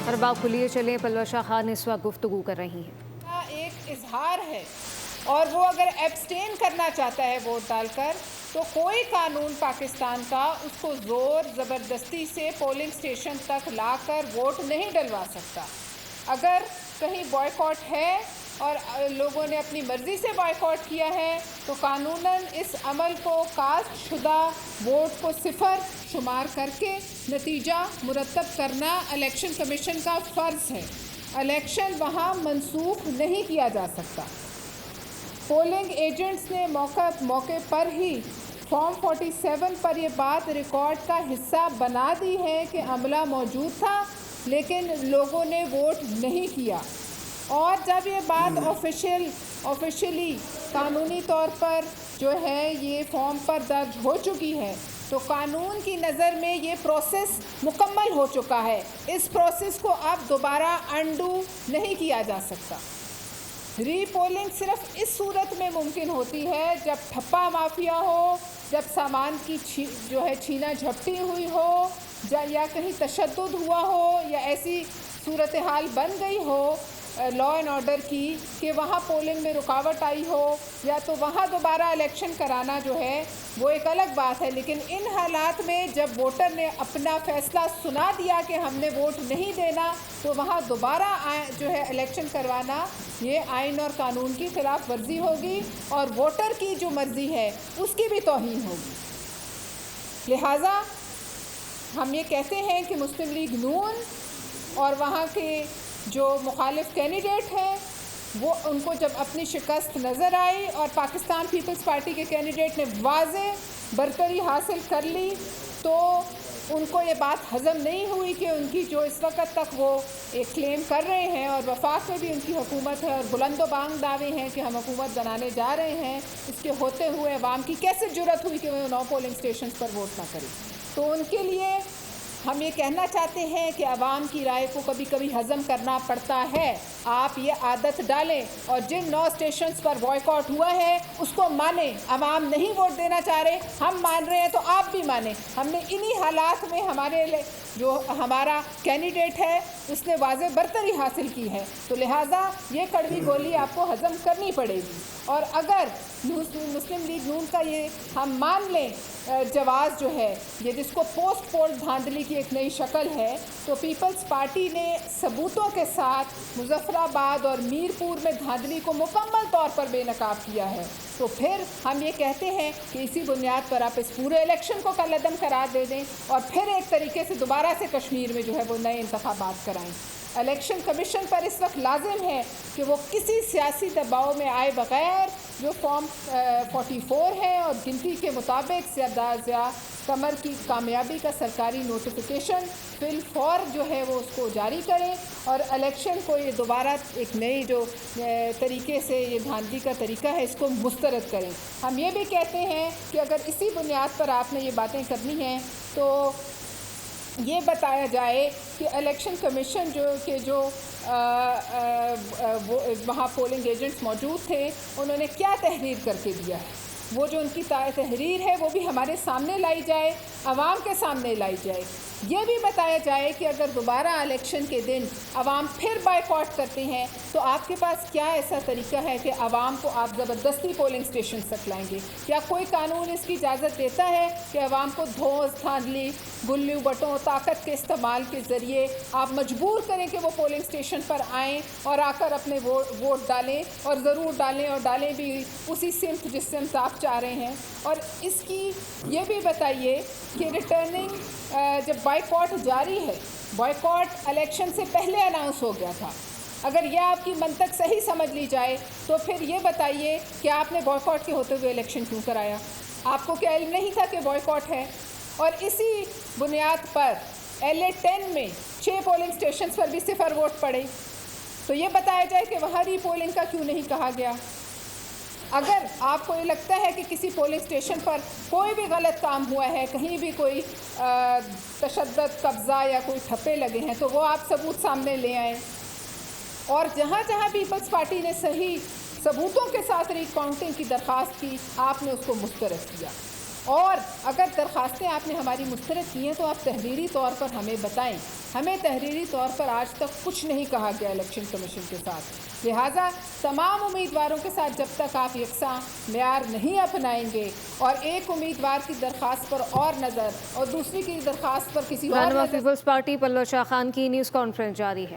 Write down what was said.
और बात खुलिए चले, पलवशा खान इस वक्त गुफ्तगू कर रही हैं। एक इजहार है और वो अगर एब्सटेन करना चाहता है वोट डालकर, तो कोई कानून पाकिस्तान का उसको ज़ोर ज़बरदस्ती से पोलिंग स्टेशन तक लाकर वोट नहीं डलवा सकता। अगर कहीं बॉयकॉट है और लोगों ने अपनी मर्ज़ी से बॉयकॉट किया है, तो कानूनन इस अमल को कास्ट शुदा वोट को सिफर शुमार करके नतीजा मुरतब करना इलेक्शन कमीशन का फ़र्ज़ है। इलेक्शन वहाँ मनसूख नहीं किया जा सकता। पोलिंग एजेंट्स ने मौके पर ही फॉर्म 47 पर यह बात रिकॉर्ड का हिस्सा बना दी है कि अमला मौजूद था, लेकिन लोगों ने वोट नहीं किया। और जब ये बात ऑफिशियली कानूनी तौर पर जो है ये फॉर्म पर दर्ज हो चुकी है, तो कानून की नज़र में ये प्रोसेस मुकम्मल हो चुका है। इस प्रोसेस को अब दोबारा अनडू नहीं किया जा सकता। रीपोलिंग सिर्फ इस सूरत में मुमकिन होती है जब ठप्पा माफिया हो, जब सामान की जो है छीना झपटी हुई हो, या कहीं तशद्दुद हुआ हो, या ऐसी सूरत हाल बन गई हो लॉ एंड ऑर्डर की कि वहाँ पोलिंग में रुकावट आई हो, या तो वहाँ दोबारा इलेक्शन कराना जो है वो एक अलग बात है। लेकिन इन हालात में जब वोटर ने अपना फ़ैसला सुना दिया कि हमने वोट नहीं देना, तो वहाँ दोबारा जो है इलेक्शन करवाना ये आइन और कानून की खिलाफ वर्जी होगी और वोटर की जो मर्ज़ी है उसकी भी तौहीन होगी। लिहाजा हम ये कहते हैं कि मुस्लिम लीग नून और वहाँ के जो मुखालिफ कैंडिडेट हैं वो उनको जब अपनी शिकस्त नज़र आई और पाकिस्तान पीपल्स पार्टी के कैंडिडेट ने वाज़े बरतरी हासिल कर ली, तो उनको ये बात हज़म नहीं हुई कि उनकी जो इस वक्त तक वो एक क्लेम कर रहे हैं और वफाक में भी उनकी हुकूमत है और बुलंदोबांग दावे हैं कि हम हुकूमत बनाने जा रहे हैं, इसके होते हुए अवाम की कैसे जुर्रत हुई कि वो 9 पोलिंग स्टेशन पर वोट ना करें। तो उनके लिए हम ये कहना चाहते हैं कि आवाम की राय को कभी कभी हज़म करना पड़ता है। आप ये आदत डालें और जिन 9 स्टेशंस पर बॉयकॉट हुआ है उसको मानें। आवाम नहीं वोट देना चाह रहे, हम मान रहे हैं तो आप भी मानें। हमने इन्हीं हालात में जो हमारा कैंडिडेट है उसने वाज़े बरतरी हासिल की है, तो लिहाजा ये कड़वी गोली आपको हज़म करनी पड़ेगी। और अगर मुस्लिम लीग नून का ये हम मान लें जवाज़ जो है ये जिसको पोस्ट पोल धांधली की एक नई शक्ल है, तो पीपल्स पार्टी ने सबूतों के साथ मुजफ्फराबाद और मीरपुर में धांधली को मुकम्मल तौर पर बेनकाब किया है। तो फिर हम ये कहते हैं कि इसी बुनियाद पर आप इस पूरे इलेक्शन को कलअदम करार दे दें और फिर एक तरीके से दोबारा से कश्मीर में जो है वो नए इंतखाबात कराएं। इलेक्शन कमीशन पर इस वक्त लाजिम है कि वो किसी सियासी दबाव में आए बगैर जो फॉर्म 44 है और गिनती के मुताबिक ज़िया कमर की कामयाबी का सरकारी नोटिफिकेशन फिल फॉर जो है वो उसको जारी करें और इलेक्शन को ये दोबारा एक नई जो तरीके से ये धांधली का तरीका है इसको मुस्तरद करें। हम ये भी कहते हैं कि अगर इसी बुनियाद पर आपने ये बातें करनी हैं तो ये बताया जाए कि इलेक्शन कमीशन जो वहाँ पोलिंग एजेंट्स मौजूद थे उन्होंने क्या तहरीर करके दिया है, वो जो उनकी तहरीर है वो भी हमारे सामने लाई जाए, आवाम के सामने लाई जाए। ये भी बताया जाए कि अगर दोबारा इलेक्शन के दिन आवाम फिर बायकॉट करते हैं तो आपके पास क्या ऐसा तरीका है कि आवाम को आप ज़बरदस्ती पोलिंग स्टेशन तक लाएंगे? क्या कोई कानून इसकी इजाज़त देता है कि आवाम को धोस धांधली गुल्लू बटों ताकत के इस्तेमाल के ज़रिए आप मजबूर करें कि वो पोलिंग स्टेशन पर आएँ और आकर अपने वोट डालें, और ज़रूर डालें और डालें भी उसी सिमत जिस सिमत आप चाह रहे हैं? और इसकी ये भी बताइए कि रिटर्निंग जब बायकॉट जारी है, बायकॉट इलेक्शन से पहले अनाउंस हो गया था, अगर यह आपकी मंतक सही समझ ली जाए तो फिर ये बताइए कि आपने बॉयकॉट के होते हुए इलेक्शन क्यों कराया? आपको क्या इल्म नहीं था कि बॉयकॉट है? और इसी बुनियाद पर LA 10 में 6 पोलिंग स्टेशन पर भी 0 वोट पड़े, तो ये बताया जाए कि वहाँ रीपोलिंग का क्यों नहीं कहा गया? अगर आपको ये लगता है कि किसी पोलिंग स्टेशन पर कोई भी गलत काम हुआ है, कहीं भी कोई तशद्दुद कब्ज़ा या कोई ठप्पे लगे हैं, तो वो आप सबूत सामने ले आएँ। और जहाँ जहाँ पीपल्स पार्टी ने सही सबूतों के साथ रिकाउंटिंग की दरख्वास्त की, आपने उसको मुस्तरद किया। और अगर दरखास्तें आपने हमारी मुस्तरद की हैं तो आप तहरीरी तौर पर हमें बताएं। हमें तहरीरी तौर पर आज तक कुछ नहीं कहा गया इलेक्शन कमीशन के साथ। लिहाजा तमाम उम्मीदवारों के साथ जब तक आप यकसा मेयार नहीं अपनाएंगे और एक उम्मीदवार की दरख्वास्त पर और नज़र और दूसरी की दरख्वास्त पर किसी और रहनुमा नज़र पीपल्स पार्टी पल्लव शाह खान की न्यूज़ कॉन्फ्रेंस जारी है।